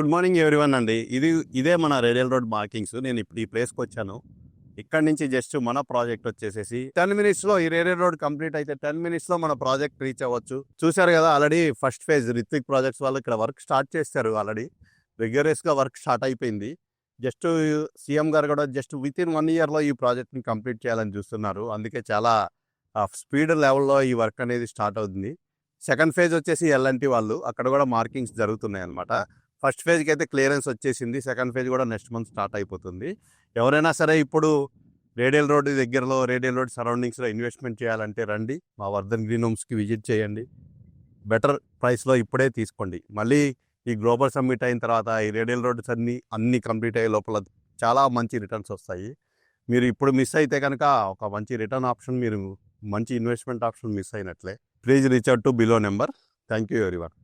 Good morning everyone అండి. ఇదే మన రేడియల్ రోడ్ మార్కింగ్స్. నేను ఇప్పుడు ఈ ప్లేస్కి వచ్చాను. ఇక్కడ నుంచి జస్ట్ మన ప్రాజెక్ట్ వచ్చేసేసి 10 మినిట్స్లో ఈ రేడియల్ రోడ్ కంప్లీట్ అయితే 10 మినిట్స్లో మన ప్రాజెక్ట్ రీచ్ అవ్వచ్చు. చూశారు కదా, already first phase Rithwik projects వాళ్ళు ఇక్కడ వర్క్ స్టార్ట్ చేశారు. ఆల్రెడీ రిగరస్గా వర్క్ స్టార్ట్ అయిపోయింది. జస్ట్ సీఎం గారు కూడా జస్ట్ విత్ ఇన్ 1 ఇయర్లో ఈ ప్రాజెక్ట్ని కంప్లీట్ చేయాలని చూస్తున్నారు. అందుకే చాలా స్పీడ్ లెవెల్లో ఈ వర్క్ అనేది స్టార్ట్ అవుతుంది. సెకండ్ ఫేజ్ వచ్చేసి ఎల్ఎన్టీ వాళ్ళు, అక్కడ కూడా మార్కింగ్స్ జరుగుతున్నాయి అనమాట. ఫస్ట్ ఫేజ్కి అయితే క్లియరెన్స్ వచ్చేసింది. సెకండ్ ఫేజ్ కూడా నెక్స్ట్ మంత్ స్టార్ట్ అయిపోతుంది. ఎవరైనా సరే ఇప్పుడు రేడియల్ రోడ్ దగ్గరలో, రేడియల్ రోడ్ సరౌండింగ్స్లో ఇన్వెస్ట్మెంట్ చేయాలంటే రండి, మా వర్ధన్ గ్రీన్ హోమ్స్కి విజిట్ చేయండి. బెటర్ ప్రైస్లో ఇప్పుడే తీసుకోండి. మళ్ళీ ఈ గ్లోబల్ సమ్మిట్ అయిన తర్వాత ఈ రేడియల్ రోడ్స్ అన్నీ కంప్లీట్ అయ్యే లోపల చాలా మంచి రిటర్న్స్ వస్తాయి. మీరు ఇప్పుడు మిస్ అయితే కనుక ఒక మంచి రిటర్న్ ఆప్షన్, మీరు మంచి ఇన్వెస్ట్మెంట్ ఆప్షన్ మిస్ అయినట్లే. Please reach out to below number. Thank you everyone.